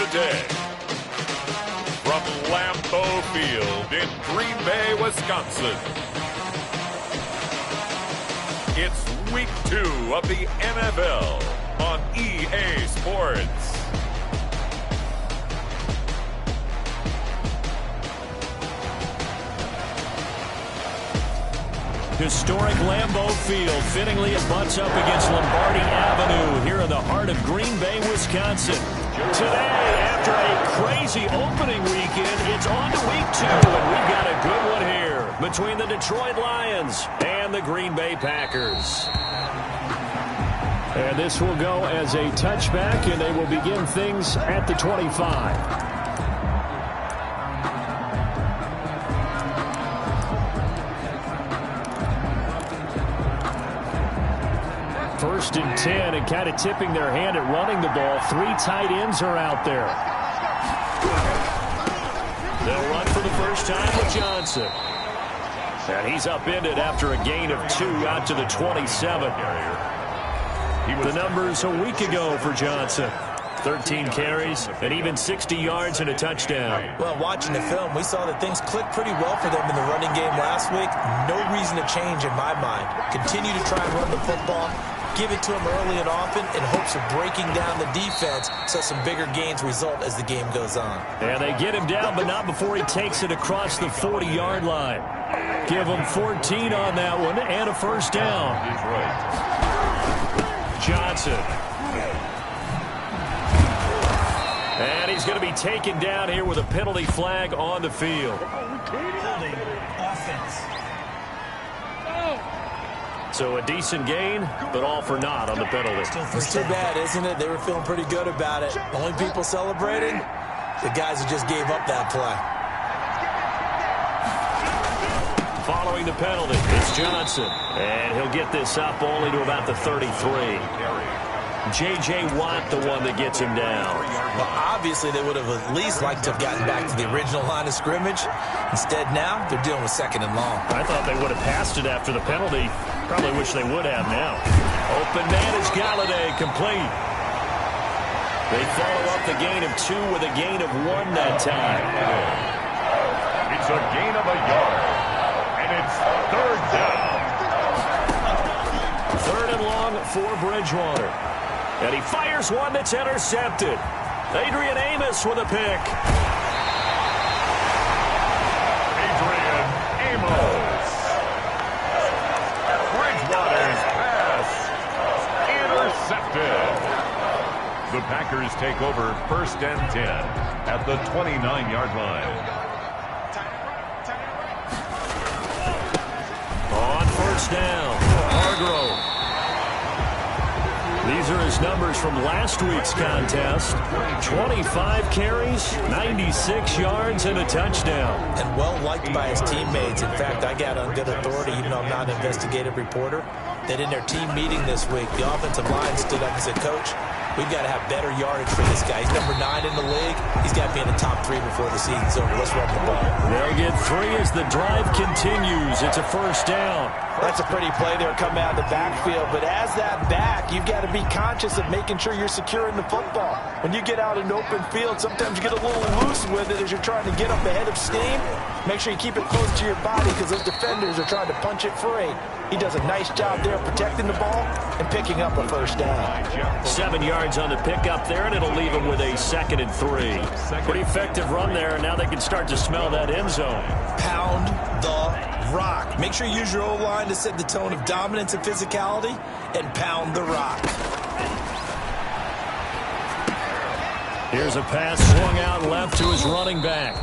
today. From Lambeau Field in Green Bay, Wisconsin. It's week 2 of the NFL on EA Sports. Historic Lambeau Field, fittingly it butts up against Lombardi Avenue here in the heart of Green Bay, Wisconsin. Today, after a crazy opening weekend, it's on to week 2, and we've got a good one here between the Detroit Lions and the Green Bay Packers. And this will go as a touchback, and they will begin things at the 25. First and 10, and kind of tipping their hand at running the ball. 3 tight ends are out there. They'll run for the first time with Johnson. And he's upended after a gain of 2 out to the 27. The numbers a week ago for Johnson. 13 carries and even 60 yards and a touchdown. Well, watching the film, we saw that things clicked pretty well for them in the running game last week. No reason to change in my mind. Continue to try and run the football. Give it to him early and often in hopes of breaking down the defense so some bigger gains result as the game goes on. And they get him down, but not before he takes it across the 40-yard line. Give him 14 on that one and a first down. Johnson. And he's going to be taken down here with a penalty flag on the field. Holding offense. So a decent gain, but all for naught on the penalty. It's too bad, isn't it? They were feeling pretty good about it. Only people celebrating, the guys who just gave up that play. Following the penalty, it's Johnson. And he'll get this up only to about the 33. J.J. Watt, the one that gets him down. Well, obviously, they would have at least liked to have gotten back to the original line of scrimmage. Instead, now, they're dealing with 2nd and long. I thought they would have passed it after the penalty. Probably wish they would have now. Open man is Galladay, complete. They follow up the gain of 2 with a gain of 1 that time. It's a gain of a yard, and it's 3rd down. 3rd and long for Bridgewater. And he fires one that's intercepted. Adrian Amos with a pick. Adrian Amos. Bridgewater's pass intercepted. The Packers take over 1st and 10 at the 29-yard line. On 1st down, Hargrove. These are his numbers from last week's contest. 25 carries, 96 yards, and a touchdown. And well-liked by his teammates. In fact, I got on good authority, even though I'm not an investigative reporter, that in their team meeting this week, the offensive line stood up and said, Coach, we've got to have better yardage for this guy. He's number 9 in the league. He's got to be in the top 3 before the season's over. Let's run the ball. They'll get 3 as the drive continues. It's a 1st down. That's a pretty play there coming out of the backfield. But as that back, you've got to be conscious of making sure you're securing the football. When you get out in open field, sometimes you get a little loose with it as you're trying to get up ahead of steam. Make sure you keep it close to your body because those defenders are trying to punch it free. He does a nice job there protecting the ball and picking up a 1st down. 7 yards on the pickup there, and it'll leave him with a 2nd and 3. Pretty effective run there, and now they can start to smell that end zone. Pound the rock. Make sure you use your O-line to set the tone of dominance and physicality, and pound the rock. Here's a pass swung out left to his running back.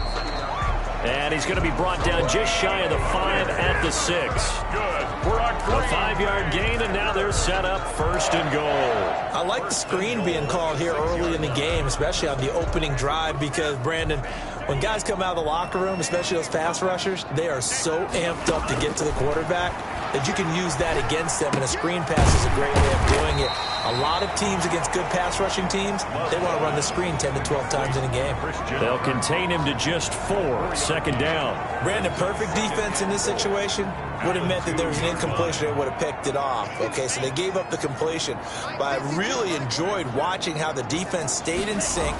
And he's going to be brought down just shy of the 5 at the 6. A 5-yard gain, and now they're set up 1st and goal. I like the screen being called here early in the game, especially on the opening drive, because, Brandon, when guys come out of the locker room, especially those pass rushers, they are so amped up to get to the quarterback that you can use that against them, and a screen pass is a great way of doing it. A lot of teams against good pass rushing teams, they want to run the screen 10 to 12 times in a game. They'll contain him to just 4, 2nd down. Brandon, perfect defense in this situation. would have meant that there was an incompletion. They would have picked it off. Okay, so they gave up the completion. But I really enjoyed watching how the defense stayed in sync,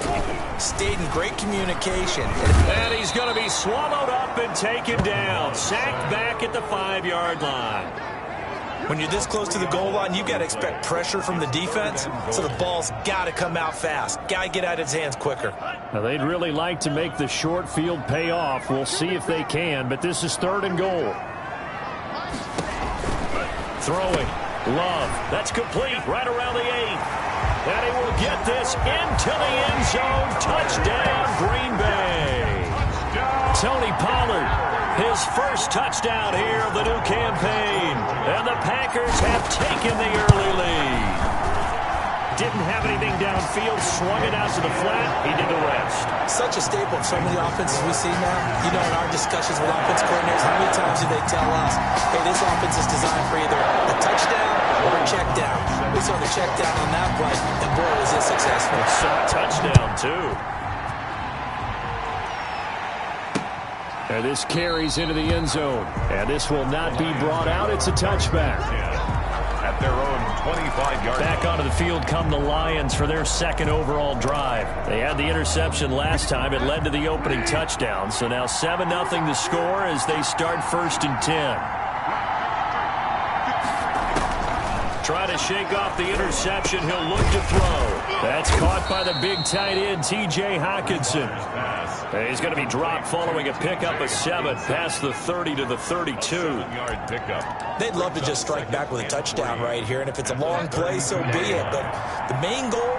stayed in great communication. And he's going to be swallowed up and taken down. Sacked back at the 5-yard line. When you're this close to the goal line, you've got to expect pressure from the defense, so the ball's got to come out fast. Got to get out of his hands quicker. Now, they'd really like to make the short field pay off. We'll see if they can, but this is 3rd and goal. Throwing. Love. That's complete right around the 8. And he will get this into the end zone. Touchdown, Green Bay. Tony Pollard, his first touchdown here of the new campaign. And the Packers have taken the early lead. Didn't have anything downfield, swung it out to the flat. He did the rest. Such a staple of so many offenses we see now. You know, in our discussions with offense coordinators, how many times do they tell us, hey, this offense is designed for either a touchdown or a check down. We saw the check down on that play, and boy, was it successful. Saw a touchdown, too. And this carries into the end zone. And this will not be brought out. It's a touchback. At their own 25-yard. Back onto the field come the Lions for their 2nd overall drive. They had the interception last time. It led to the opening touchdown. So now 7-0 the score as they start 1st and 10. Try to shake off the interception. He'll look to throw. That's caught by the big tight end, T.J. Hockenson. He's going to be dropped following a pickup of 7 past the 30 to the 32. Yard pickup. They'd love to just strike back with a touchdown right here, and if it's a long play, so be it. But the main goal,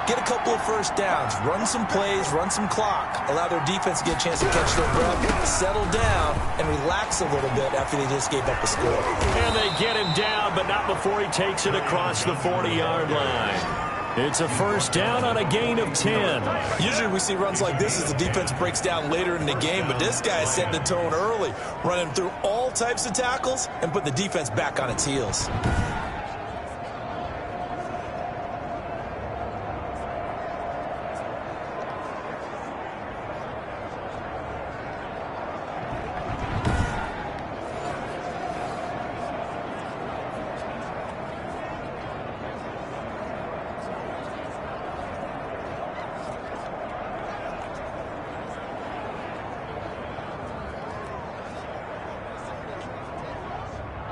get a couple of first downs, run some plays, run some clock, allow their defense to get a chance to catch their breath, settle down, and relax a little bit after they just gave up a score. And they get him down, but not before he takes it across the 40-yard line. It's a first down on a gain of 10. Usually we see runs like this as the defense breaks down later in the game, but this guy is setting the tone early, running through all types of tackles and put the defense back on its heels.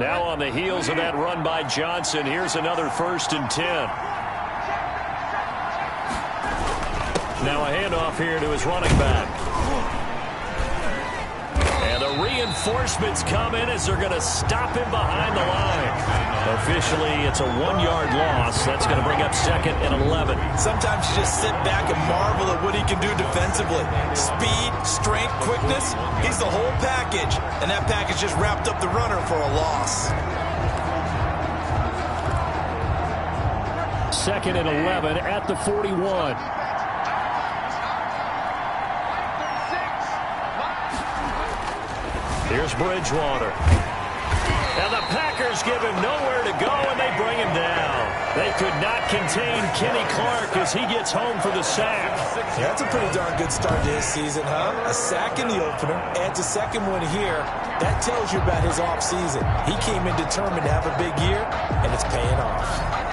Now on the heels of that run by Johnson, here's another 1st and 10. Now a handoff here to his running back. And the reinforcements come in as they're going to stop him behind the line. Officially, it's a 1-yard loss. That's going to bring up 2nd and 11. Sometimes you just sit back and marvel at what he can do defensively. Speed, strength, quickness, he's the whole package. And that package just wrapped up the runner for a loss. 2nd and 11 at the 41. Here's Bridgewater. And the Packers give him nowhere to go, and they bring him down. They could not contain Kenny Clark as he gets home for the sack. Yeah, that's a pretty darn good start to his season, huh? A sack in the opener, adds a second one here. That tells you about his offseason. He came in determined to have a big year, and it's paying off.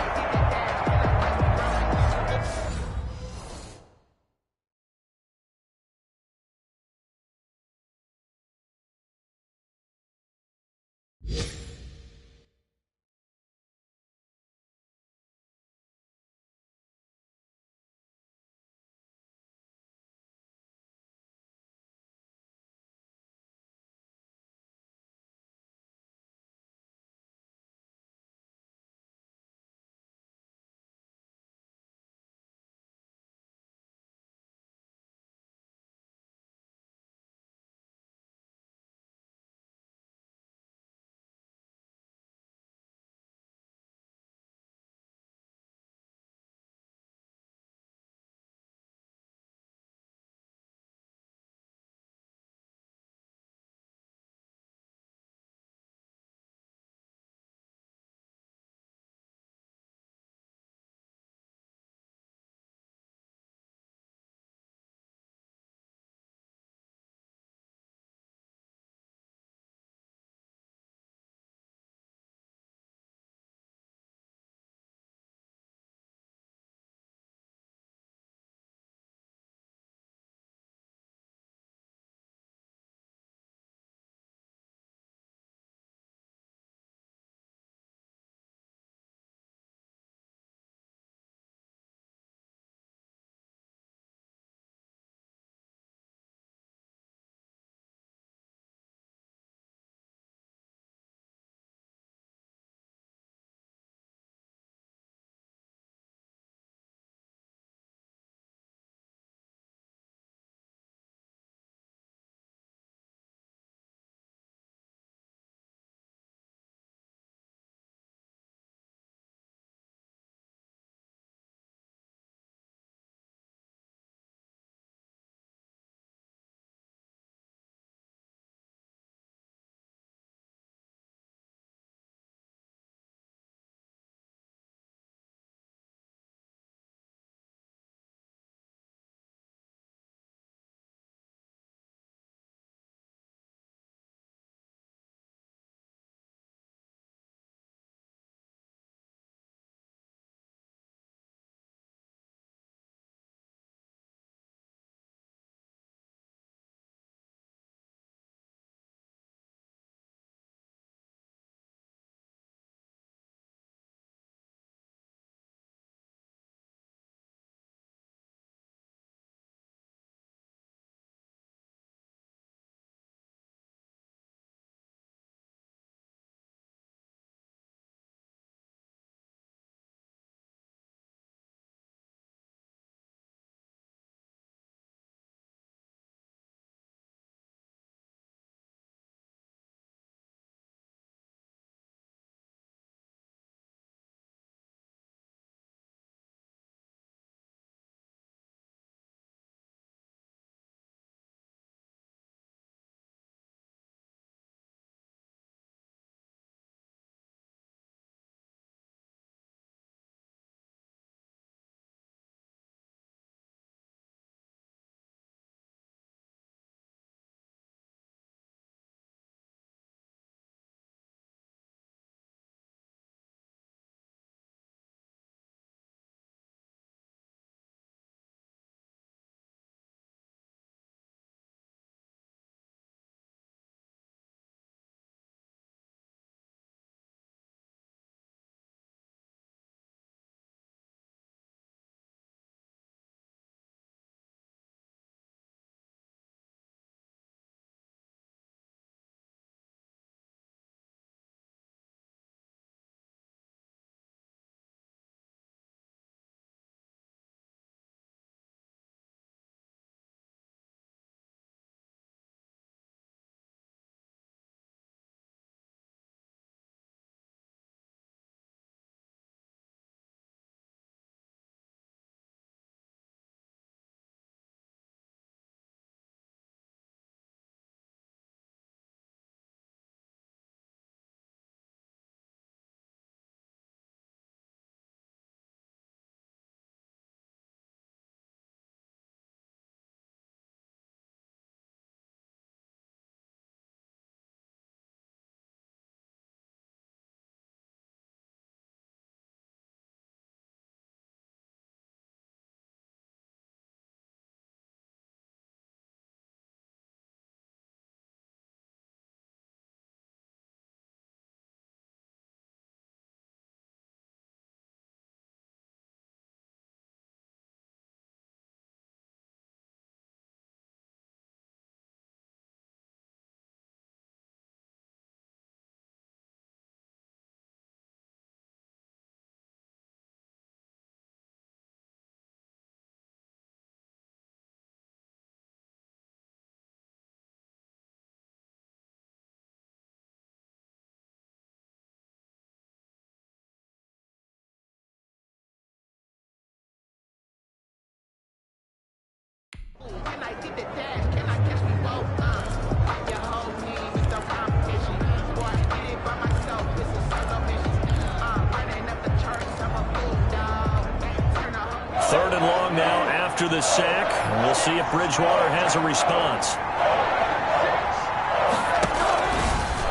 Third and long now after the sack. And we'll see if Bridgewater has a response.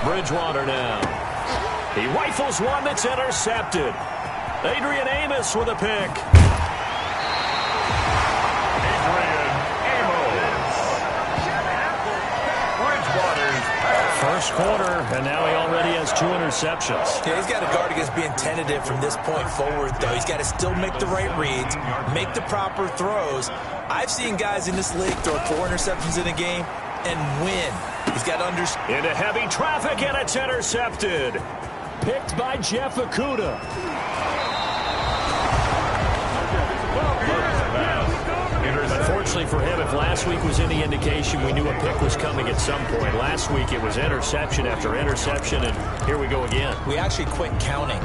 Bridgewater now. He rifles one that's intercepted. Adrian Amos with a pick. Adrian Amos. Bridgewater's pass. First quarter, and now he already has 2 interceptions. Yeah, he's got to guard against being tentative from this point forward, though. He's got to still make the right reads, make the proper throws. I've seen guys in this league throw 4 interceptions in a game and win. He's got to understand. Into heavy traffic, and it's intercepted. Picked by Jeff Okudah. Unfortunately for him, if last week was any indication, we knew a pick was coming at some point. Last week it was interception after interception, and here we go again. We actually quit counting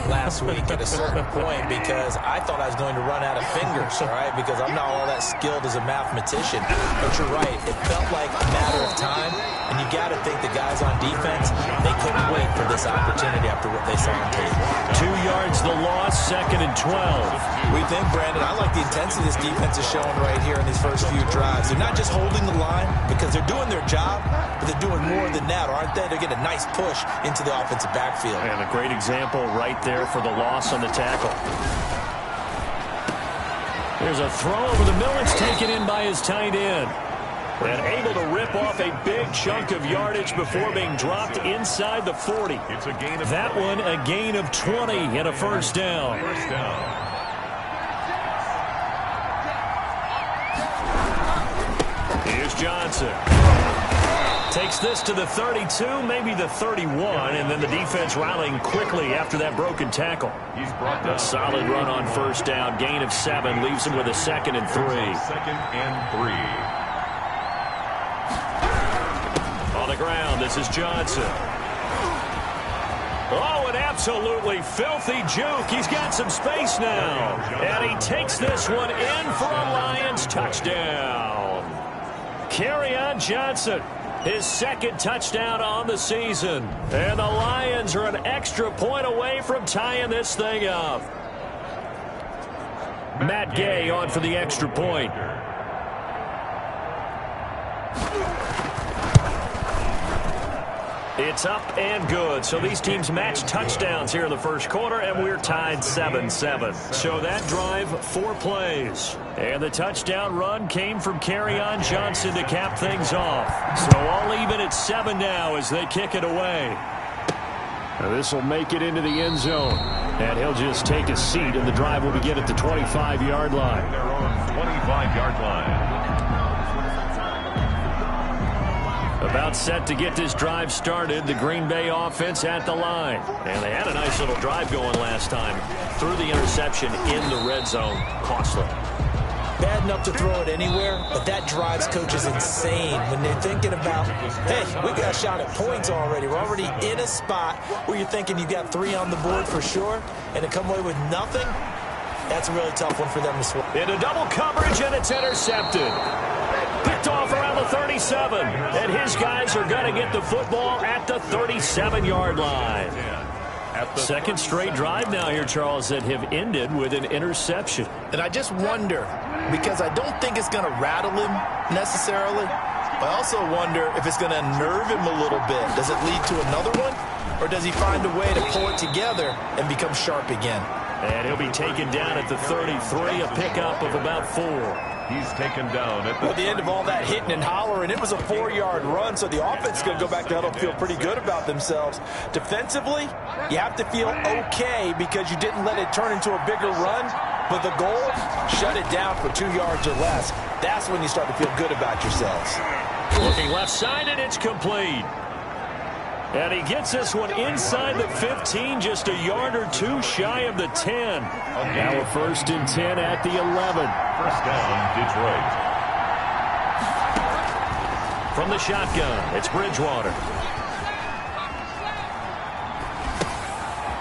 last week at a certain point because I thought I was going to run out of fingers, all right, because I'm not all that skilled as a mathematician. But you're right. It felt like a matter of time, and you got to think the guys on defense, they couldn't wait for this opportunity after what they saw on tape. 2 yards the loss, 2nd and 12. We think, Brandon, I like the intensity this defense is showing right here in these first few drives. They're not just holding the line because they're doing their job, but they're doing more than that, aren't they? They're getting a nice push into the offensive backfield. And a great example right there for the loss on the tackle. There's a throw over the middle. It's taken in by his tight end. And able to rip off a big chunk of yardage before being dropped inside the 40. It's a gain of that one, a gain of 20 and a first down. First down. Here's Johnson. Takes this to the 32, maybe the 31, and then the defense rallying quickly after that broken tackle. He's brought down. A solid run on first down. Gain of 7 leaves him with a 2nd and 3. 2nd and 3. On the ground, this is Johnson. Oh, an absolutely filthy juke. He's got some space now. And he takes this one in for a Lions touchdown. Kerryon Johnson, his 2nd touchdown on the season. And the Lions are an extra point away from tying this thing up. Matt Gay on for the extra point. It's up and good. So these teams match touchdowns here in the first quarter, and we're tied 7-7. So that drive, 4 plays. And the touchdown run came from Kerryon Johnson to cap things off. So all even at 7 now as they kick it away. Now this will make it into the end zone. And he'll just take a seat, and the drive will begin at the 25-yard line. Their own 25-yard line. About set to get this drive started, the Green Bay offense at the line. And they had a nice little drive going last time. Threw the interception in the red zone. Costly. Bad enough to throw it anywhere, but that drives coaches insane when they're thinking about, hey, we got a shot at points already. We're already in a spot where you're thinking you got 3 on the board for sure, and to come away with nothing, that's a really tough one for them to swallow. Into double coverage, and it's intercepted. Picked off around the 37, and his guys are going to get the football at the 37-yard line. Second straight drive now here, Charles, that have ended with an interception. And I just wonder, because I don't think it's going to rattle him necessarily, but I also wonder if it's going to unnerve him a little bit. Does it lead to another one, or does he find a way to pull it together and become sharp again? And he'll be taken down at the 33, a pickup of about 4. He's taken down at the end of all that hitting and hollering. It was a 4-yard run, so the offense is going to go back to huddle and feel pretty good about themselves. Defensively, you have to feel okay because you didn't let it turn into a bigger run, but the goal, shut it down for 2 yards or less. That's when you start to feel good about yourselves. Looking left side, and it's complete. And he gets this one inside the 15, just a yard or 2 shy of the 10. Now a 1st and 10 at the 11. First down, Detroit. From the shotgun, it's Bridgewater.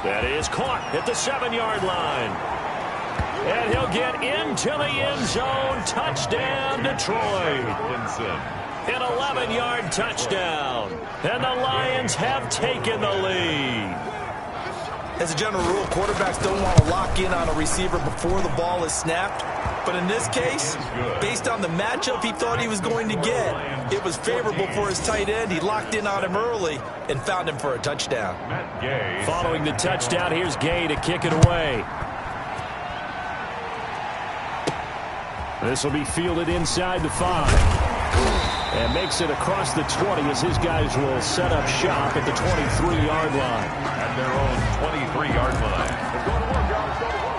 That is caught at the 7-yard line. And he'll get into the end zone. Touchdown, Detroit. An 11-yard touchdown. And the Lions have taken the lead. As a general rule, quarterbacks don't want to lock in on a receiver before the ball is snapped. But in this case, based on the matchup he thought he was going to get, it was favorable for his tight end. He locked in on him early and found him for a touchdown. Following the touchdown, here's Gay to kick it away. This will be fielded inside the 5. And makes it across the 20 as his guys will set up shop at the 23-yard line. At their own 23-yard line.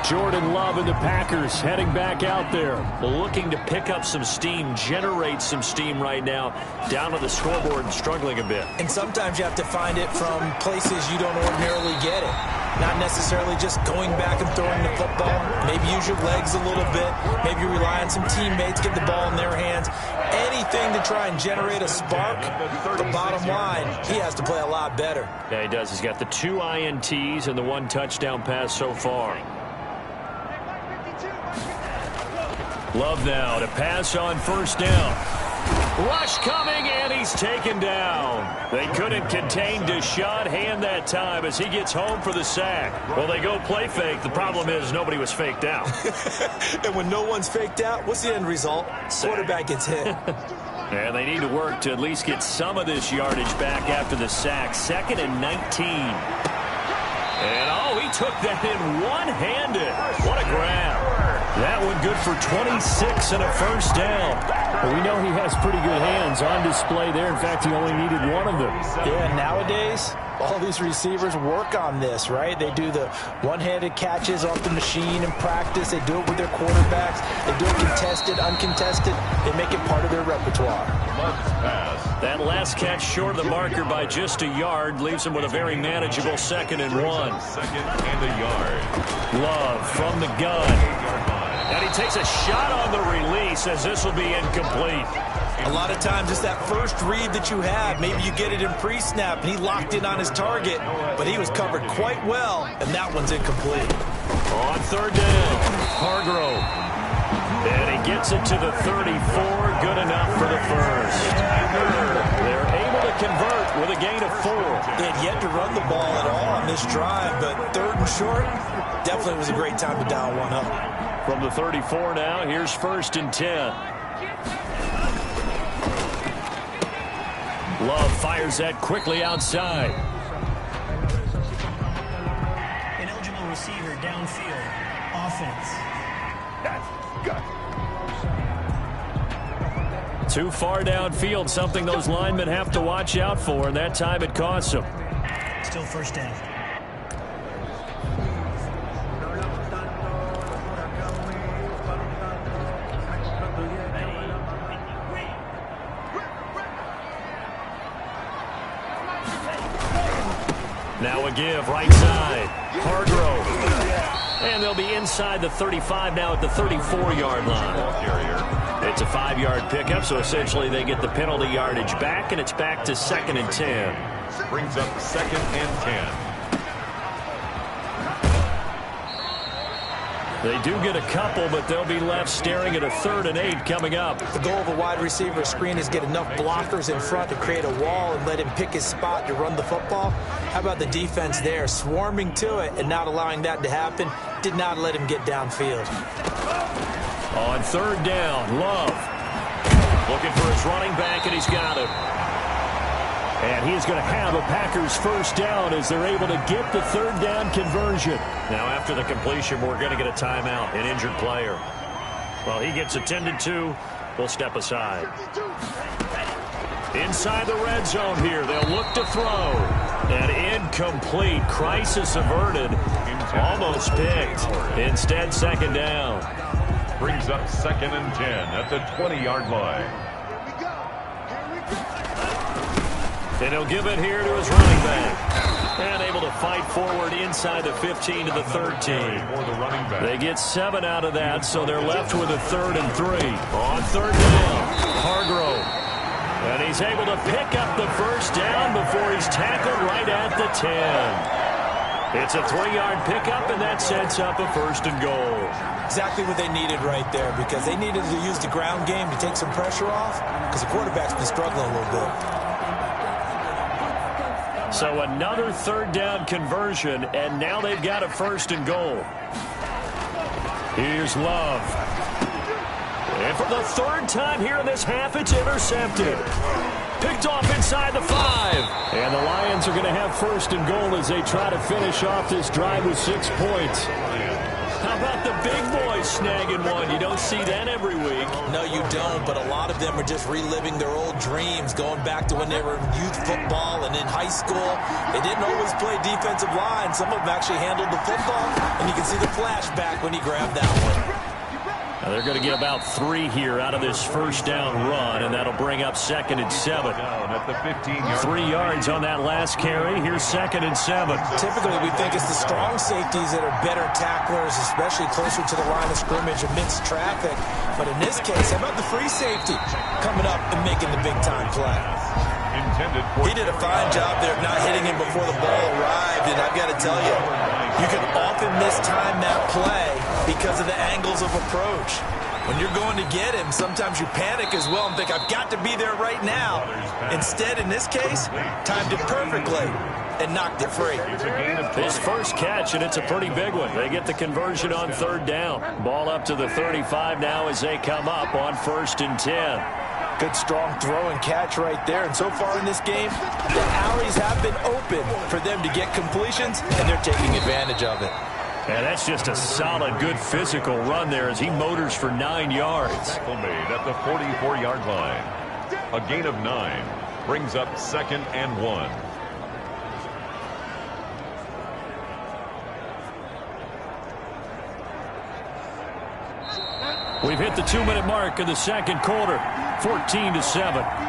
Jordan Love and the Packers heading back out there, looking to pick up some steam, generate some steam right now, down on the scoreboard and struggling a bit. And sometimes you have to find it from places you don't ordinarily get it. Not necessarily just going back and throwing the football. Maybe use your legs a little bit. Maybe rely on some teammates, get the ball in their hands. Anything to try and generate a spark. The bottom line, he has to play a lot better. Yeah, he does. He's got the 2 INTs and the 1 touchdown pass so far. Love now to pass on first down. Rush coming, and he's taken down. They couldn't contain Deshaun Hand that time as he gets home for the sack. Well, they go play fake. The problem is nobody was faked out. And when no one's faked out, what's the end result? Quarterback gets hit. And they need to work to at least get some of this yardage back after the sack. 2nd and 19. And, he took that in one-handed. What a grab. That one good for 26 and a first down. Well, we know he has pretty good hands on display there. In fact, he only needed one of them. Yeah, nowadays, all these receivers work on this, right? They do the one-handed catches off the machine in practice. They do it with their quarterbacks. They do it contested, uncontested. They make it part of their repertoire. That last catch short of the marker by just a yard leaves him with a very manageable 2nd and 1. 2nd and a yard. Love from the gun. And he takes a shot on the release as this will be incomplete. A lot of times it's that first read that you have. Maybe you get it in pre-snap and he locked in on his target, but he was covered quite well, and that one's incomplete. On 3rd down, Hargrove. And he gets it to the 34, good enough for the first. They're able to convert with a gain of 4. They had yet to run the ball at all on this drive, but 3rd and short, definitely was a great time to dial one up. From the 34 now, here's 1st and 10. Love fires that quickly outside. Ineligible receiver downfield. Offense. Too far downfield, something those linemen have to watch out for, and that time it costs them. Still first down. Now a give, right side. Hargrove. And they'll be inside the 35 now at the 34-yard line. It's a 5-yard pickup, so essentially they get the penalty yardage back, and it's back to 2nd and 10. Brings up 2nd and 10. They do get a couple, but they'll be left staring at a 3rd and 8 coming up. The goal of a wide receiver screen is get enough blockers in front to create a wall and let him pick his spot to run the football. How about the defense there, swarming to it and not allowing that to happen? Did not let him get downfield. On 3rd down, Love looking for his running back, and he's got him. And he's going to have a Packers first down as they're able to get the 3rd down conversion. Now after the completion, we're going to get a timeout, an injured player. Well, he gets attended to. We'll step aside. Inside the red zone here, they'll look to throw. And incomplete. Crisis averted. Almost picked. Instead, 2nd down. Brings up 2nd and 10 at the 20-yard line. And he'll give it here to his running back. And able to fight forward inside the 15 to the 13. They get 7 out of that, so they're left with a 3rd and 3. On 3rd down, Hargrove. And he's able to pick up the first down before he's tackled right at the 10. It's a 3-yard pickup, and that sets up a 1st and goal. Exactly what they needed right there, because they needed to use the ground game to take some pressure off, because the quarterback's been struggling a little bit. So another third down conversion, and now they've got a 1st and goal. Here's Love. And for the 3rd time here in this half, it's intercepted. Picked off inside the 5. And the Lions are going to have 1st and goal as they try to finish off this drive with 6 points. How about the big boys snagging one? You don't see that every week. No, you don't, but a lot of them are just reliving their old dreams, going back to when they were in youth football and in high school. They didn't always play defensive line. Some of them actually handled the football, and you can see the flashback when he grabbed that one. Now they're going to get about 3 here out of this 1st down run, and that'll bring up 2nd and 7. Down at the 15-yard. 3 yards on that last carry. Here's 2nd and 7. Typically, we think it's the strong safeties that are better tacklers, especially closer to the line of scrimmage amidst traffic. But in this case, how about the free safety coming up and making the big-time play? He did a fine job there of not hitting him before the ball arrived, and I've got to tell you, you can often mistime that play because of the angles of approach. When you're going to get him, sometimes you panic as well and think, I've got to be there right now. Instead, in this case, timed it perfectly and knocked it free. His first catch, and it's a pretty big one. They get the conversion on 3rd down. Ball up to the 35 now as they come up on 1st and 10. Good strong throw and catch right there. And so far in this game, the alleys have been open for them to get completions, and they're taking advantage of it. And that's just a solid, good physical run there as he motors for 9 yards. Tackle made at the 44-yard line. A gain of 9 brings up 2nd and 1. We've hit the 2-minute mark in the 2nd quarter, 14-7.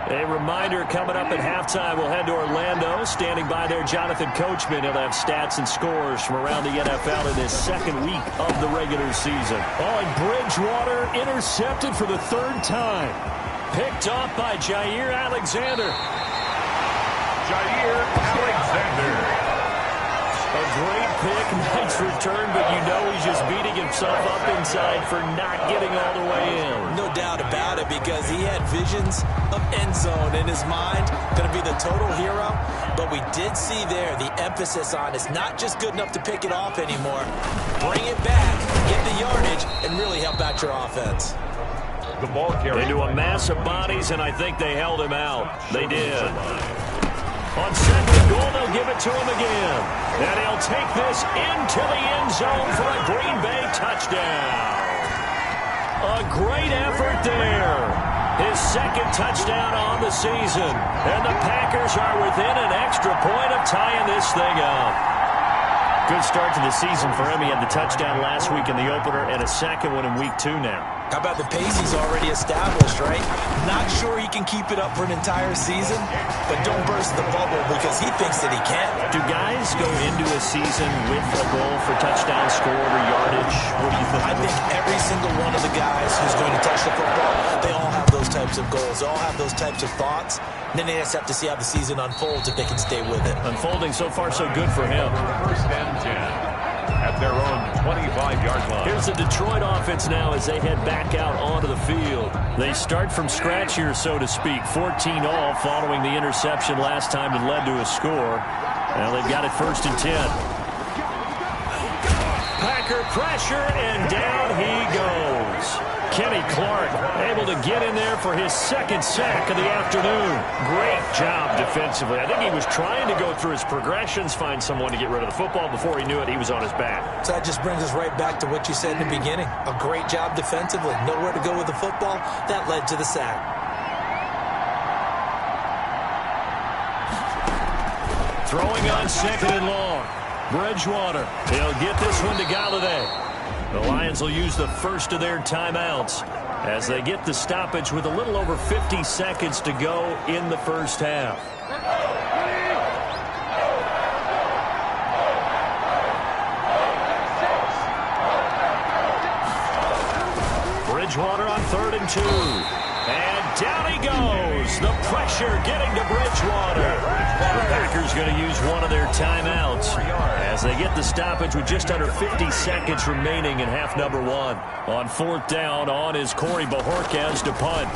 A reminder coming up at halftime, we'll head to Orlando. Standing by there, Jonathan Coachman. He'll have stats and scores from around the NFL in this 2nd week of the regular season. Oh, and Bridgewater intercepted for the 3rd time. Picked off by Jair Alexander. Jair Alexander. A great pick, nice return, but you know he's just beating himself up inside for not getting all the way in. No doubt about it, because he had visions of end zone in his mind. Going to be the total hero. But we did see there the emphasis on it's not just good enough to pick it off anymore. Bring it back, get the yardage, and really help out your offense. The ball carrier. Into a mass of bodies, and I think they held him out. They did. On 2nd and goal, they'll give it to him again. And he'll take this into the end zone for a Green Bay touchdown. A great effort there. His 2nd touchdown on the season. And the Packers are within an extra point of tying this thing up. Good start to the season for him. He had the touchdown last week in the opener and a second one in week 2 now. How about the pace he's already established, right? Not sure he can keep it up for an entire season, but don't burst the bubble because he thinks that he can. Do guys go into a season with a goal for touchdown scored or yardage? What do you think? I think every single one of the guys who's going to touch the football, they all have those types of goals. They all have those types of thoughts. And then they just have to see how the season unfolds if they can stay with it. Unfolding so far so good for him. First and 10 at their own 25-yard line. Here's the Detroit offense now as they head back out onto the field. They start from scratch here, so to speak. 14 all following the interception last time that led to a score. Now they've got it first and 10. Packer pressure, and down he goes. Kenny Clark able to get in there for his second sack of the afternoon. Great job defensively. I think he was trying to go through his progressions, find someone to get rid of the football. Before he knew it, he was on his back. So that just brings us right back to what you said in the beginning. A great job defensively. Nowhere to go with the football. That led to the sack. Throwing on second and long. Bridgewater. He'll get this one to Galladay. The Lions will use the first of their timeouts as they get the stoppage with a little over 50 seconds to go in the first half. Bridgewater on 3rd and 2. And down he goes. The pressure getting to Bridgewater. The Packers going to use one of their timeouts as they get the stoppage with just under 50 seconds remaining in half number 1. On 4th down, on is Corey Bojorquez to punt.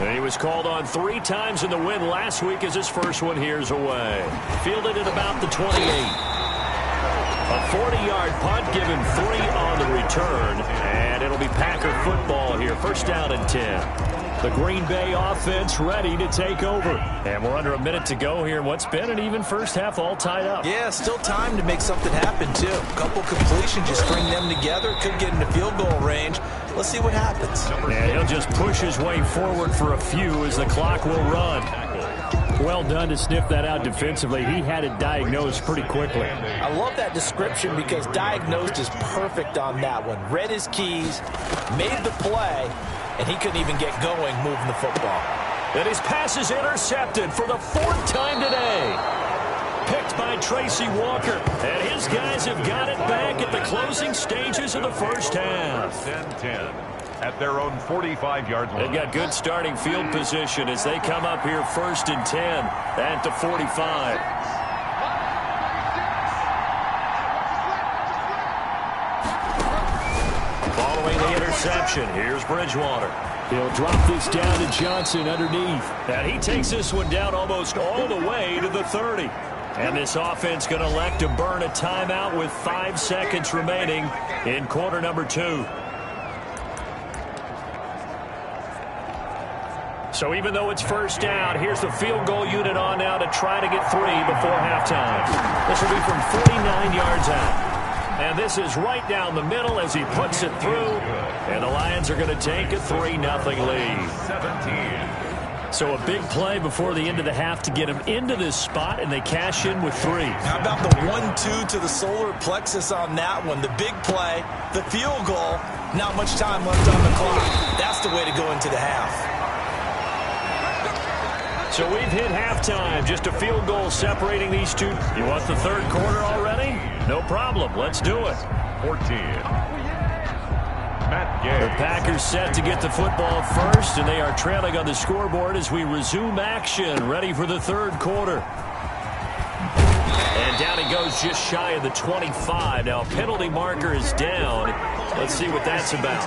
And he was called on 3 times in the win last week as his first one here's away. Fielded at about the 28. A 40-yard punt, given 3 on the return. And it'll be Packer football here. First down and 10. The Green Bay offense ready to take over. And we're under a minute to go here in what's been an even first half, all tied up. Yeah, still time to make something happen, too. A couple completions, just string them together. Could get into field goal range. Let's see what happens. And he'll just push his way forward for a few as the clock will run. Well done to sniff that out defensively. He had it diagnosed pretty quickly. I love that description because diagnosed is perfect on that one. Read his keys, made the play, and he couldn't even get going moving the football. And his pass is intercepted for the 4th time today. Picked by Tracy Walker. And his guys have got it back at the closing stages of the first half. First and 10 at their own 45-yard line. They've got good starting field position as they come up here first and 10 at the 45. Following the interception, here's Bridgewater. He'll drop this down to Johnson underneath. And he takes this one down almost all the way to the 30. And this offense going to elect to burn a timeout with 5 seconds remaining in quarter number 2. So even though it's first down, here's the field goal unit on now to try to get 3 before halftime. This will be from 49 yards out. And this is right down the middle as he puts it through. And the Lions are going to take a 3-0 lead. 17. So a big play before the end of the half to get him into this spot, and they cash in with 3. How about the 1-2 to the solar plexus on that one? The big play, the field goal, not much time left on the clock. That's the way to go into the half. So we've hit halftime. Just a field goal separating these two. You want the 3rd quarter already? No problem. Let's do it. 14. Matt Gay. The Packers set to get the football first, and they are trailing on the scoreboard as we resume action, ready for the 3rd quarter. And down he goes just shy of the 25. Now, penalty marker is down. Let's see what that's about.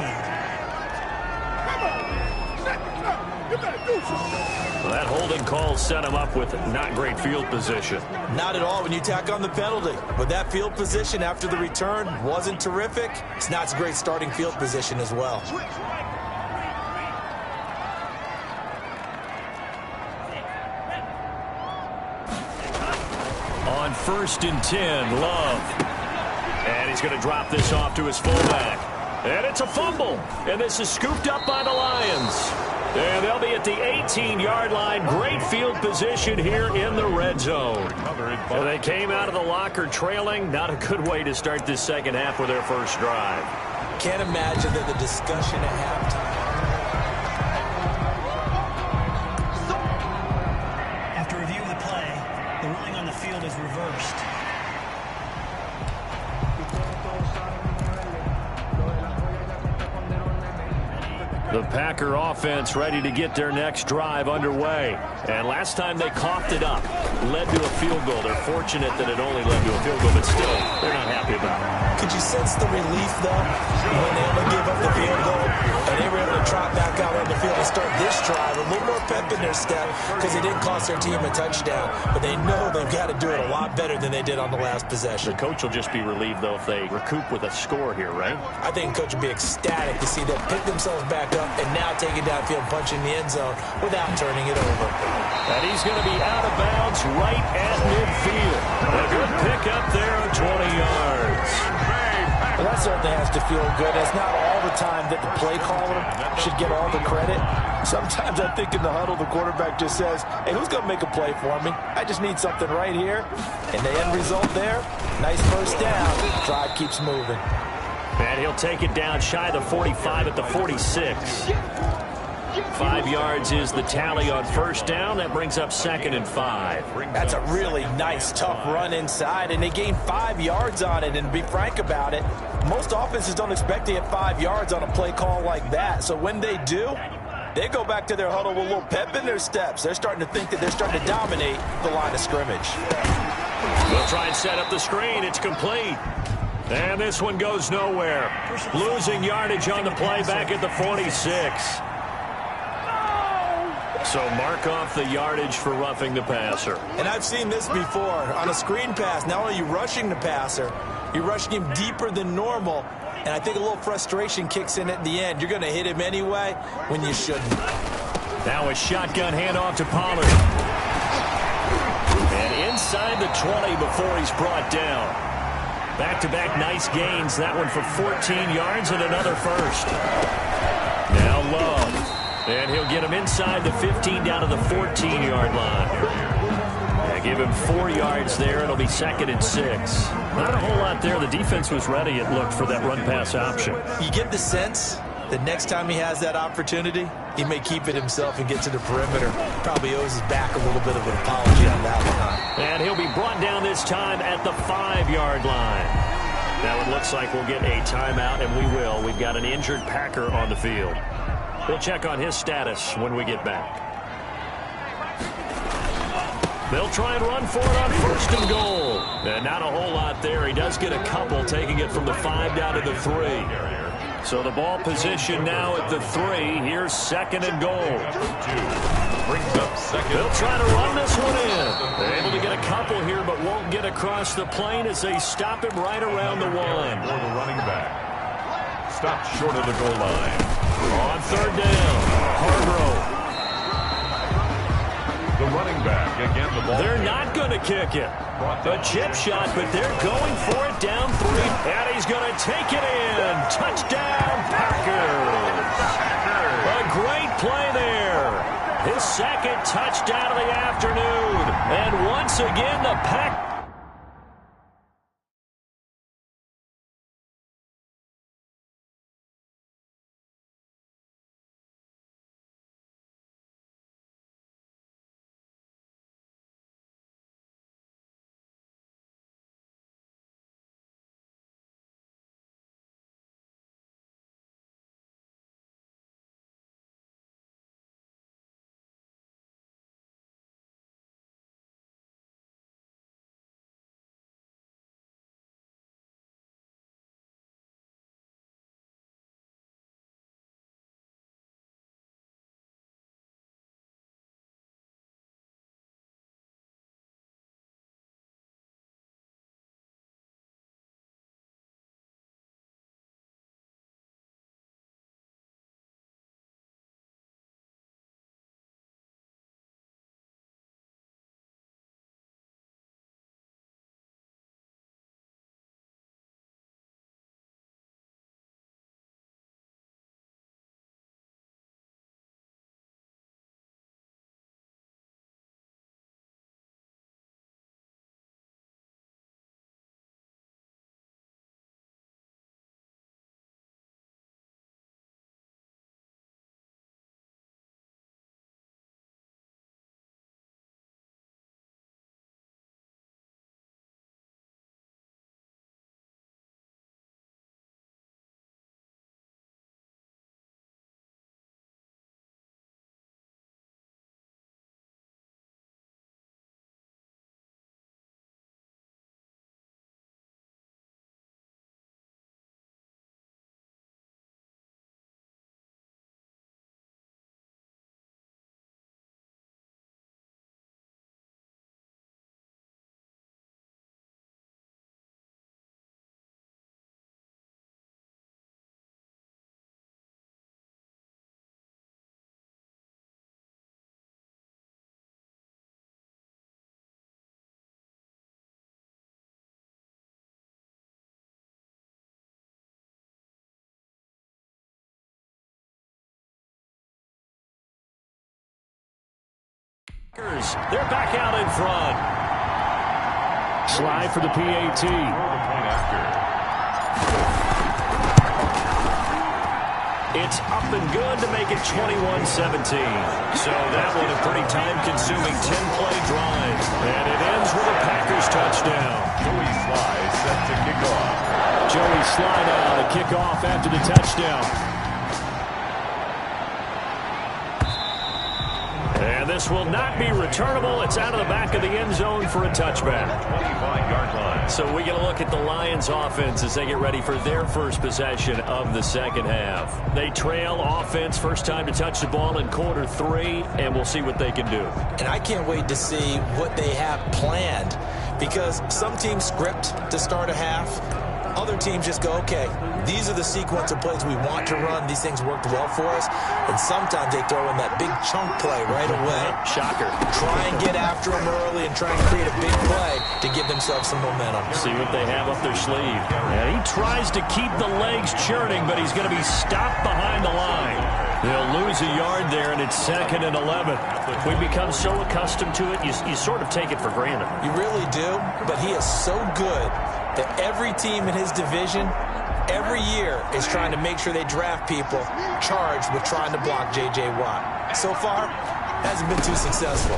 Well, that holding call set him up with not great field position. Not at all when you tack on the penalty. But that field position after the return wasn't terrific. It's not a great starting field position as well. On 1st and 10, Love. And he's going to drop this off to his fullback. And it's a fumble. And this is scooped up by the Lions. And they'll be at the 18-yard line. Great field position here in the red zone. And they came out of the locker trailing. Not a good way to start this second half with their first drive. Can't imagine that the discussion at halftime. After review of the play, the ruling on the field is reversed. The Packer offense ready to get their next drive underway. And last time they coughed it up, led to a field goal. They're fortunate that it only led to a field goal, but still, they're not happy about it. Could you sense the relief, though, when they only gave up the field goal and they were able to trot back out on the field and start this drive? A little more pep in their step because it didn't cost their team a touchdown. But they know they've got to do it a lot better than they did on the last possession. The coach will just be relieved, though, if they recoup with a score here, right? I think the coach would be ecstatic to see them pick themselves back up and now take it downfield, punching the end zone without turning it over. And he's going to be out of bounds right at midfield. A good pickup there of 20 yards. Well, that certainly has to feel good. It's not all the time that the play caller should get all the credit. Sometimes I think in the huddle, the quarterback just says, hey, who's going to make a play for me? I just need something right here. And the end result there, nice first down. Drive keeps moving. And he'll take it down shy of the 45 at the 46. 5 yards is the tally on first down. That brings up 2nd and 5. That's a really nice, tough run inside, and they gained 5 yards on it. And to be frank about it, most offenses don't expect to get 5 yards on a play call like that. So when they do, they go back to their huddle with a little pep in their steps. They're starting to think that they're starting to dominate the line of scrimmage. They'll try and set up the screen. It's complete. And this one goes nowhere. Losing yardage on the play back at the 46. So mark off the yardage for roughing the passer. And I've seen this before. On a screen pass, not only are you rushing the passer, you're rushing him deeper than normal. And I think a little frustration kicks in at the end. You're going to hit him anyway when you shouldn't. Now a shotgun handoff to Pollard. And inside the 20 before he's brought down. Back-to-back nice gains. That one for 14 yards and another first. Now Love. And he'll get him inside the 15 down to the 14-yard line. Give him 4 yards there. It'll be 2nd and 6. Not a whole lot there. The defense was ready, it looked, for that run-pass option. You get the sense that next time he has that opportunity, he may keep it himself and get to the perimeter. Probably owes his back a little bit of an apology on that one. And he'll be brought down this time at the 5-yard line. Now it looks like we'll get a timeout, and we will. We've got an injured Packer on the field. We'll check on his status when we get back. They'll try and run for it on 1st and goal. And not a whole lot there. He does get a couple, taking it from the 5 down to the 3. So the ball position now at the 3. Here's 2nd and goal. Brings up 2nd. They'll try to run this one in. They're able to get a couple here, but won't get across the plane as they stop him right around the 1. For the running back. Stopped short of the goal line. On 3rd down, Hargrove. The running back again. The ball. They're not going to kick it. A chip shot, but they're going for it down 3. And he's going to take it in. Touchdown, Packers. A great play there. His 2nd touchdown of the afternoon. And once again, the Packers. They're back out in front. Slide for the PAT. It's up and good to make it 21-17. So that was a pretty time-consuming 10-play drive. And it ends with a Packers touchdown. Joey Sly set to kick off. Joey Sly now to kick off after the touchdown. And this will not be returnable. It's out of the back of the end zone for a touchback. 25-yard line. So we're going to look at the Lions offense as they get ready for their first possession of the second half. They trail offense, first time to touch the ball in quarter 3, and we'll see what they can do. And I can't wait to see what they have planned, because some teams script to start a half. Other teams just go, okay, these are the sequence of plays we want to run. These things worked well for us. And sometimes they throw in that big chunk play right away. Shocker. Try and get after them early and try and create a big play to give themselves some momentum. See what they have up their sleeve. And he tries to keep the legs churning, but he's going to be stopped behind the line. They'll lose a yard there, and it's 2nd and 11. We become so accustomed to it, you sort of take it for granted. You really do, but he is so good that every team in his division, every year, is trying to make sure they draft people charged with trying to block J.J. Watt. So far, hasn't been too successful.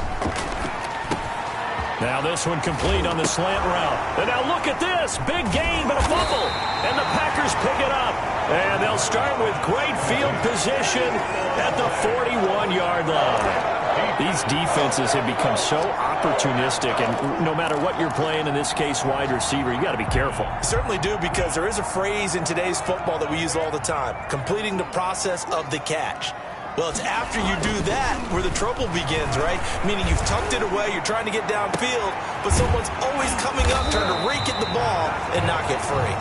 Now this one complete on the slant route. And now look at this. Big gain, but a fumble. And the Packers pick it up. And they'll start with great field position at the 41-yard line. These defenses have become so opportunistic, and no matter what you're playing, in this case wide receiver, you got to be careful. Certainly do, because there is a phrase in today's football that we use all the time: completing the process of the catch. Well, it's after you do that where the trouble begins, right? Meaning you've tucked it away, you're trying to get downfield, but someone's always coming up, trying to rake at the ball and knock it free.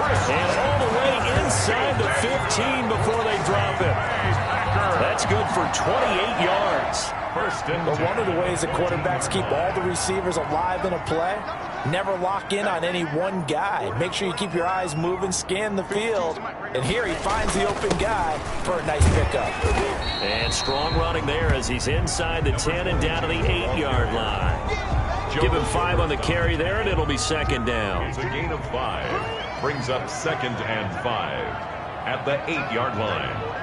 And all the way inside the 15 before they drop it. That's good for 28 yards. But one of the ways that quarterbacks keep all the receivers alive in a play, never lock in on any one guy. Make sure you keep your eyes moving, scan the field. And here he finds the open guy for a nice pickup. And strong running there as he's inside the 10 and down to the 8-yard line. Give him 5 on the carry there, and it'll be 2nd down. It's a gain of 5. Brings up 2nd and 5 at the 8-yard line.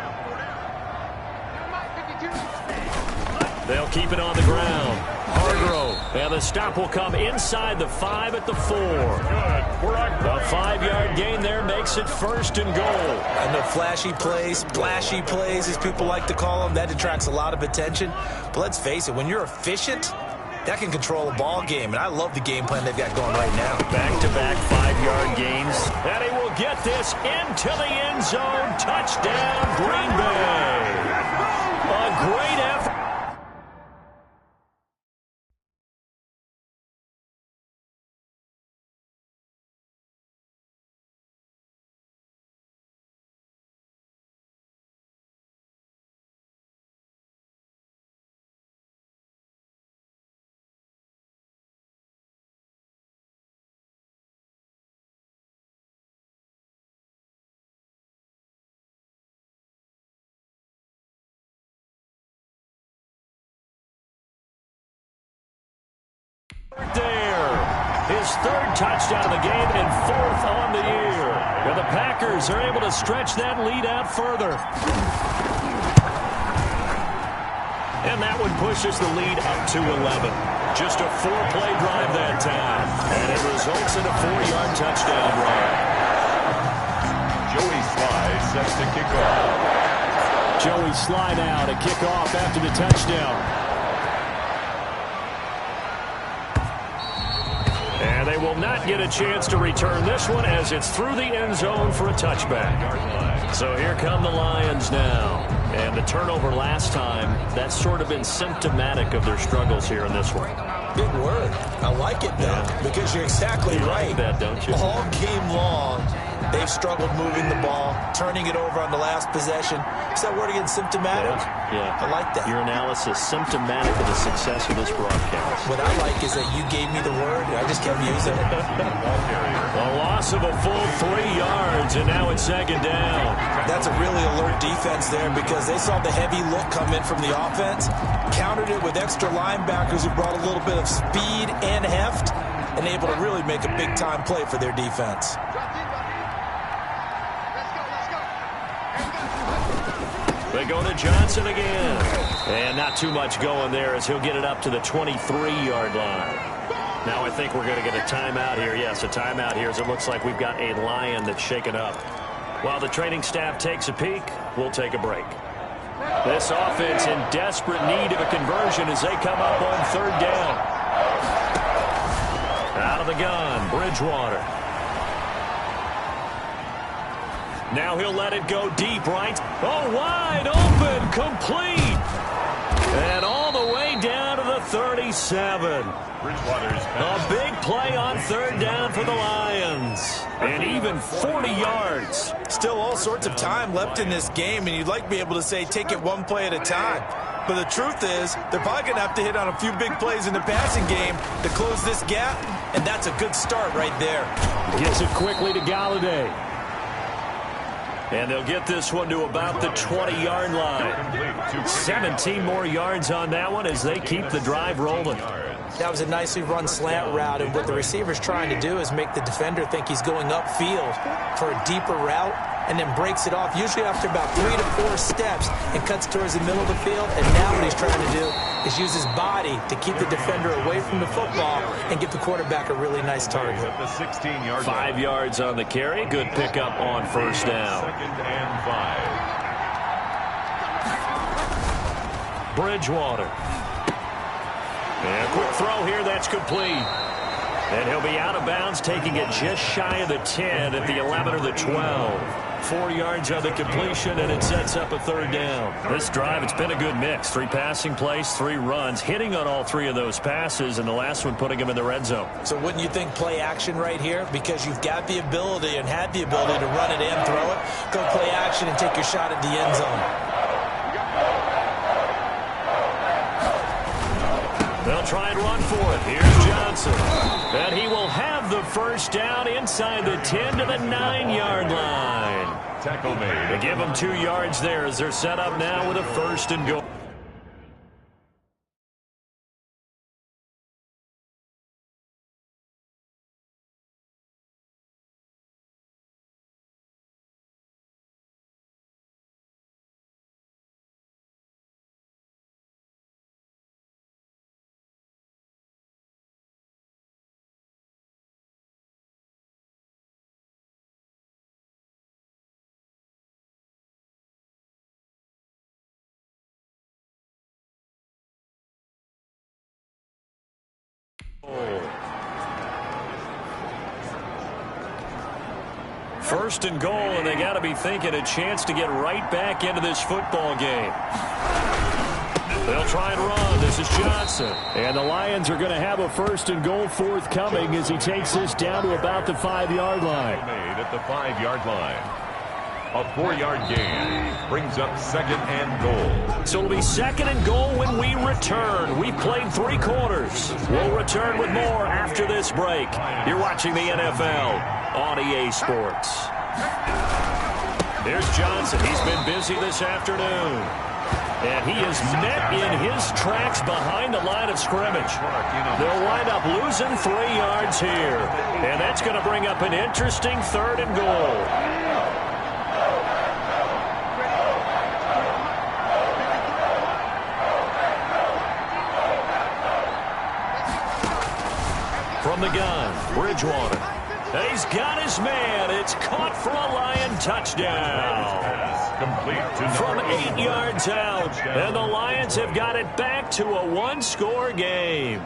They'll keep it on the ground. Hargrove. And the stop will come inside the 5 at the 4. A 5-yard gain there makes it 1st and goal. I know flashy plays, splashy plays, as people like to call them, that attracts a lot of attention. But let's face it, when you're efficient, that can control a ball game. And I love the game plan they've got going right now. Back-to-back 5-yard gains. And he will get this into the end zone. Touchdown, Green Bay. A great effort. There, his 3rd touchdown of the game and 4th on the year. And the Packers are able to stretch that lead out further. And that one pushes the lead up to 11. Just a 4-play drive that time. And it results in a 4-yard touchdown run. Joey Sly sets to kick off. Joey Sly now to kick off after the touchdown. And they will not get a chance to return this one as it's through the end zone for a touchback. So here come the Lions now. And the turnover last time, that's sort of been symptomatic of their struggles here in this one. Big word. I like it, though, because you're exactly right. Like that, don't you? All game long, They've struggled moving the ball, turning it over on the last possession. Is that word again, symptomatic? Yeah. I like that. Your analysis, symptomatic of the success of this broadcast. What I like is that you gave me the word, and I just kept using it. A loss of a full 3 yards, and now it's second down. That's a really alert defense there because they saw the heavy look come in from the offense, countered it with extra linebackers who brought a little bit of speed and heft, and able to really make a big-time play for their defense. They go to Johnson again. And not too much going there as he'll get it up to the 23-yard line. Now I think we're going to get a timeout here. Yes, a timeout here as it looks like we've got a Lion that's shaken up. While the training staff takes a peek, we'll take a break. This offense in desperate need of a conversion as they come up on third down. Out of the gun, Bridgewater. Now he'll let it go deep, right? Oh, wide open, complete. And all the way down to the 37. A big play on third down for the Lions. And even 40 yards. Still all sorts of time left in this game, and you'd like to be able to say take it one play at a time. But the truth is, they're probably going to have to hit on a few big plays in the passing game to close this gap, and that's a good start right there. Gets it quickly to Galladay. And they'll get this one to about the 20-yard line. 17 more yards on that one as they keep the drive rolling. That was a nicely run slant route, and what the receiver's trying to do is make the defender think he's going upfield for a deeper route, and then breaks it off, usually after about 3 to 4 steps, and cuts towards the middle of the field. And now what he's trying to do is use his body to keep the defender away from the football and give the quarterback a really nice target. 5 yards on the carry. Good pickup on first down. Second and 5. Bridgewater. And a quick throw here. That's complete. And he'll be out of bounds, taking it just shy of the 10 at the 11 or the 12. 4 yards on the completion, and it sets up a third down. This drive, it's been a good mix. 3 passing plays, 3 runs, hitting on all 3 of those passes, and the last one putting him in the red zone. So wouldn't you think play action right here? Because you've got the ability and had the ability to run it and throw it. Go play action and take your shot at the end zone. They'll try and run for it. Here's Johnson. And he will have the first down inside the 10 to the 9-yard line. Tackle made. They give them 2 yards there as they're set up now with a first and goal. First and goal, and they got to be thinking a chance to get right back into this football game. They'll try and run. This is Johnson. And the Lions are going to have a first and goal forthcoming as he takes this down to about the 5-yard line. Made at the 5-yard line. A 4-yard gain brings up second and goal. So it'll be second and goal when we return. We've played 3 quarters. We'll return with more after this break. You're watching the NFL on EA Sports. There's Johnson. He's been busy this afternoon. And he is met in his tracks behind the line of scrimmage. They'll wind up losing 3 yards here. And that's going to bring up an interesting third and goal. From the gun, Bridgewater. And he's got his man. It's caught for a Lion touchdown. Complete to From 8 yards out. And the Lions have got it back to a 1-score game.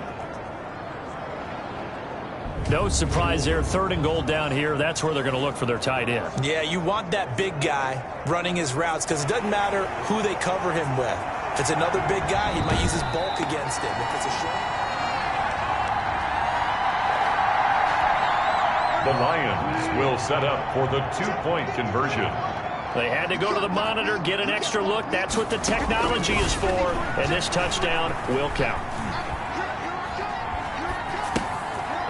No surprise there. Third and goal down here. That's where they're going to look for their tight end. Yeah, you want that big guy running his routes because it doesn't matter who they cover him with. If it's another big guy, he might use his bulk against him. If it's a short... The Lions will set up for the two-point conversion. They had to go to the monitor, get an extra look. That's what the technology is for. And this touchdown will count.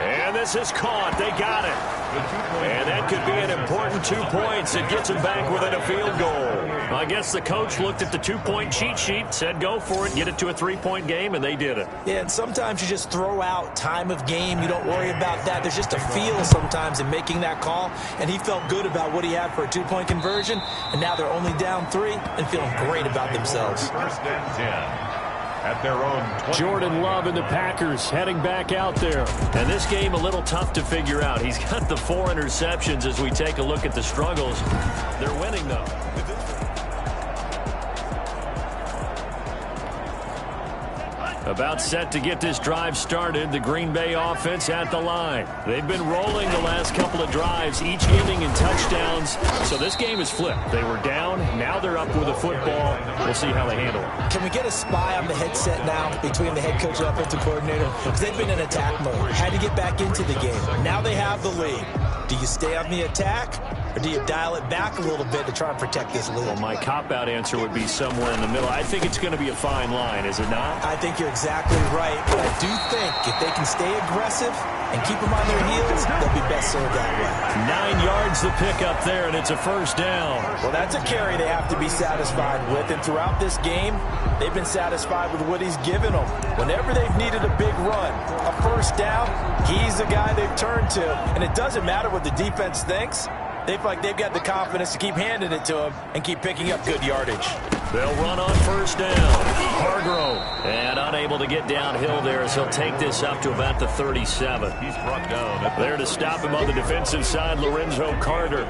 And this is caught. They got it. And that could be an important 2 points. It gets them back within a field goal. I guess the coach looked at the two-point cheat sheet, said go for it, get it to a three-point game, and they did it. Yeah, and sometimes you just throw out time of game. You don't worry about that. There's just a feel sometimes in making that call, and he felt good about what he had for a two-point conversion, and now they're only down 3 and feeling great about themselves. First and 10. At their own 20. Jordan Love and the Packers heading back out there. And this game a little tough to figure out. He's got the 4 interceptions as we take a look at the struggles. They're winning, though. About set to get this drive started, the Green Bay offense at the line. They've been rolling the last couple of drives, each ending in touchdowns. So this game is flipped. They were down, now they're up with a football. We'll see how they handle it. Can we get a spy on the headset now between the head coach and offensive coordinator? Because they've been in attack mode. Had to get back into the game. Now they have the lead. Do you stay on the attack, or do you dial it back a little bit to try and protect this lead? Well, my cop-out answer would be somewhere in the middle. I think it's going to be a fine line, is it not? I think you're exactly right, but I do think if they can stay aggressive and keep them on their heels, they'll be best served that way. 9 yards the pick up there, and it's a first down. Well, that's a carry they have to be satisfied with, and throughout this game, they've been satisfied with what he's given them. Whenever they've needed a big run, a first down, he's the guy they've turned to, and it doesn't matter what the defense thinks. They feel like they've got the confidence to keep handing it to him and keep picking up good yardage. They'll run on first down. Hargrove, and unable to get downhill there as he'll take this up to about the 37. He's brought down. There to stop him on the defensive side, Lorenzo Carter.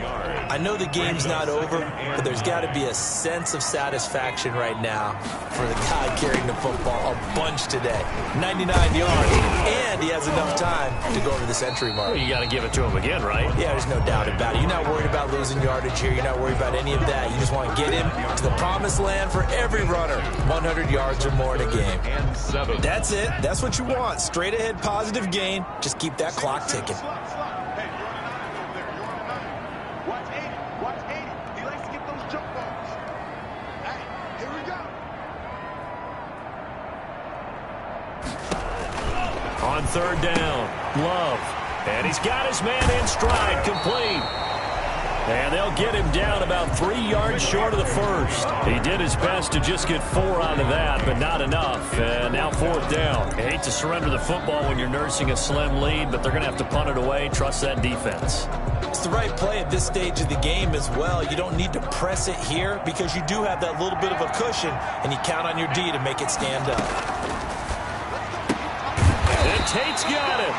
I know the game's not over, but there's got to be a sense of satisfaction right now for the guy carrying the football a bunch today. 99 yards, and he has enough time to go over the century mark. Well, you got to give it to him again, right? Yeah, there's no doubt about it. You're not worried about losing yardage here. You're not worried about any of that. You just want to get him to the promised land for every runner. 100 yards or more in a game. And 7. That's it. That's what you want. Straight ahead positive gain. Just keep that clock ticking. On third down, Love. And he's got his man in stride, complete. And they'll get him down about 3 yards short of the first. He did his best to just get 4 out of that, but not enough. And now fourth down. I hate to surrender the football when you're nursing a slim lead, but they're going to have to punt it away. Trust that defense. It's the right play at this stage of the game as well. You don't need to press it here because you do have that little bit of a cushion, and you count on your D to make it stand up. And Tate's got it.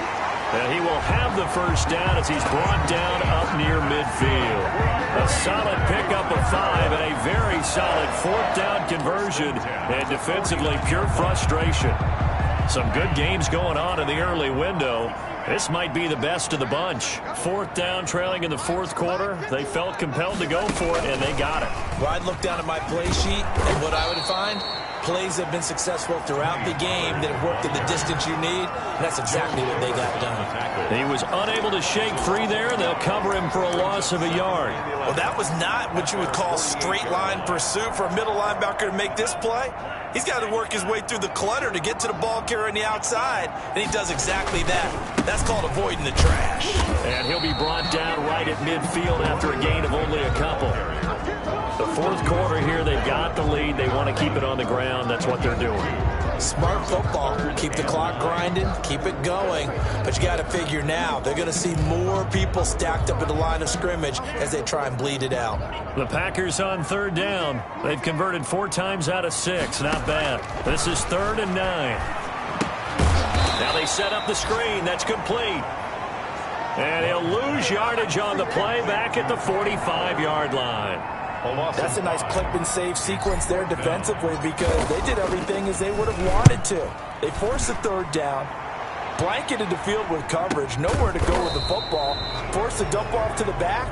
And he will have the first down as he's brought down up near midfield. A solid pickup of 5 and a very solid fourth down conversion. And defensively, pure frustration. Some good games going on in the early window. This might be the best of the bunch. Fourth down, trailing in the fourth quarter. They felt compelled to go for it, and they got it. Well, I'd look down at my play sheet, and what I would find, plays have been successful throughout the game that have worked at the distance you need, and that's exactly what they got done. He was unable to shake free there, and they'll cover him for a loss of a yard. Well, that was not what you would call straight line pursuit for a middle linebacker to make this play. He's got to work his way through the clutter to get to the ball carrier on the outside, and he does exactly that. That's called avoiding the trash. And he'll be brought down right at midfield after a gain of only a couple. The fourth quarter here, they've got the lead. They want to keep it on the ground. That's what they're doing. Smart football. Keep the clock grinding. Keep it going. But you got to figure now, they're going to see more people stacked up at the line of scrimmage as they try and bleed it out. The Packers on third down. They've converted 4 times out of 6. Not bad. This is 3rd and 9. Now they set up the screen. That's complete. And he'll lose yardage on the play back at the 45-yard line. That's a nice clip and save sequence there defensively because they did everything as they would have wanted to. They forced the third down, blanketed the field with coverage, nowhere to go with the football, forced the dump off to the back,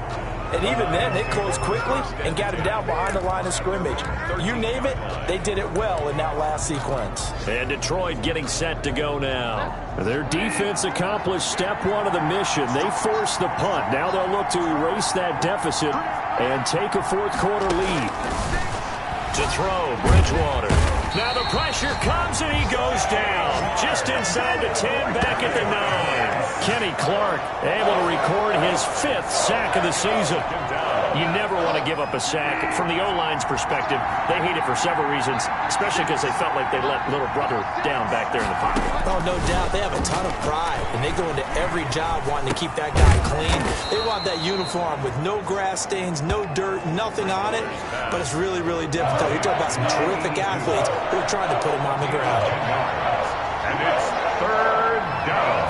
And even then, they closed quickly and got him down behind the line of scrimmage. You name it, they did it well in that last sequence. And Detroit getting set to go now. Their defense accomplished step one of the mission. They forced the punt. Now they'll look to erase that deficit and take a fourth quarter lead. To throw, Bridgewater. Now the pressure comes and he goes down. Just inside the 10, back at the 9. Kenny Clark able to record his 5th sack of the season. You never want to give up a sack. From the O-line's perspective, they hate it for several reasons, especially because they felt like they let little brother down back there in the pocket. Oh, no doubt. They have a ton of pride, and they go into every job wanting to keep that guy clean. They want that uniform with no grass stains, no dirt, nothing on it, but it's really, really difficult. You're talking about some terrific athletes who are trying to put him on the ground. And it's 3rd down.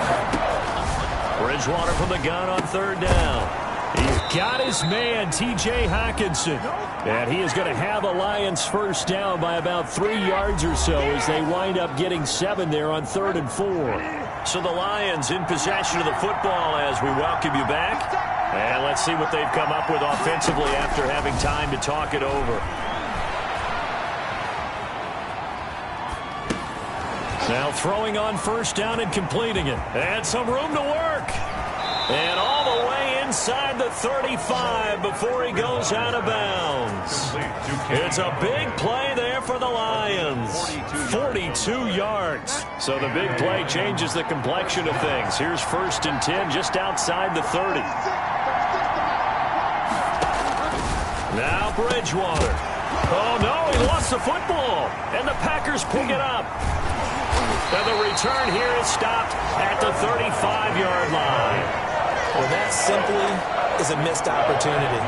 Bridgewater from the gun on 3rd down. He's got his man, T.J. Hockenson. And he is going to have a Lions first down by about 3 yards or so as they wind up getting 7 there on 3rd and 4. So the Lions in possession of the football as we welcome you back. And let's see what they've come up with offensively after having time to talk it over. Now throwing on first down and completing it. And some room to work. And all the way inside the 35 before he goes out of bounds. It's a big play there for the Lions. 42 yards. So the big play changes the complexion of things. Here's 1st and 10 just outside the 30. Now Bridgewater. Oh, no, he lost the football. And the Packers pick it up. And the return here is stopped at the 35-yard line. Well, that simply is a missed opportunity.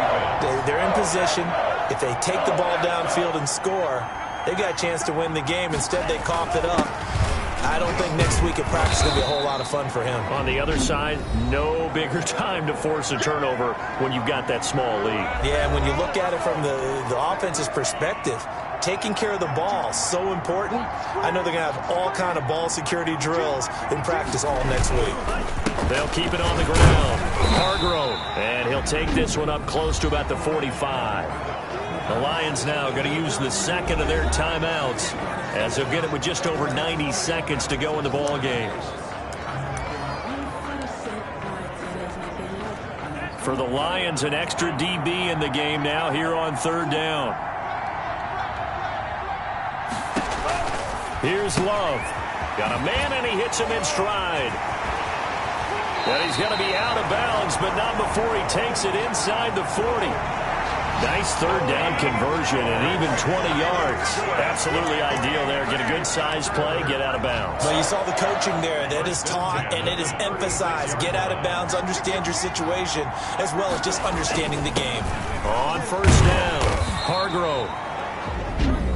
They're in position. If they take the ball downfield and score, they've got a chance to win the game. Instead, they coughed it up. I don't think next week at practice is going to be a whole lot of fun for him. On the other side, no bigger time to force a turnover when you've got that small lead. Yeah, and when you look at it from the offense's perspective, taking care of the ball is so important. I know they're going to have all kind of ball security drills in practice all next week. They'll keep it on the ground. Hargrove, and he'll take this one up close to about the 45. The Lions now going to use the second of their timeouts as they'll get it with just over 90 seconds to go in the ball game. For the Lions, an extra DB in the game now here on 3rd down. Here's Love. Got a man, and he hits him in stride. And he's going to be out of bounds, but not before he takes it inside the 40. Nice 3rd down conversion and even 20 yards. Absolutely ideal there. Get a good size play, get out of bounds. Well, you saw the coaching there. That is taught and it is emphasized. Get out of bounds, understand your situation, as well as just understanding the game. On 1st down, Hargrove.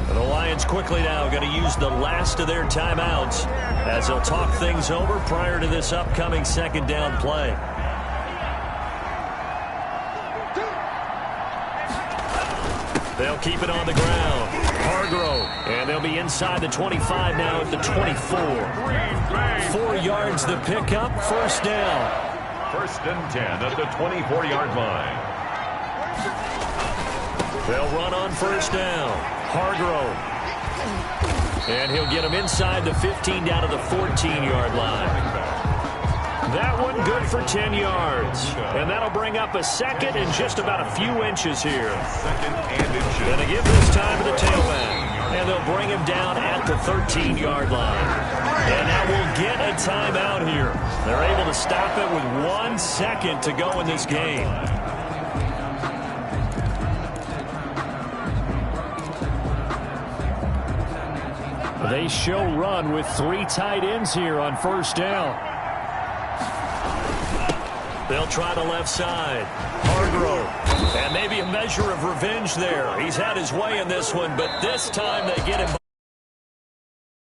And the Lions quickly now going to use the last of their timeouts as they'll talk things over prior to this upcoming 2nd down play. They'll keep it on the ground. Hargrove. And they'll be inside the 25 now at the 24. 4 yards the pickup. 1st down. 1st and 10 at the 24-yard line. They'll run on 1st down. Hargrove. And he'll get him inside the 15 down to the 14-yard line. That one good for 10 yards. And that'll bring up a 2nd and just about a few inches here. 2nd and inches. Going to give this time to the tailback. And they'll bring him down at the 13-yard line. And now we'll get a timeout here. They're able to stop it with 1 second to go in this game. They show run with 3 tight ends here on 1st down. They'll try the left side. Hargrove. And maybe a measure of revenge there. He's had his way in this one, but this time they get him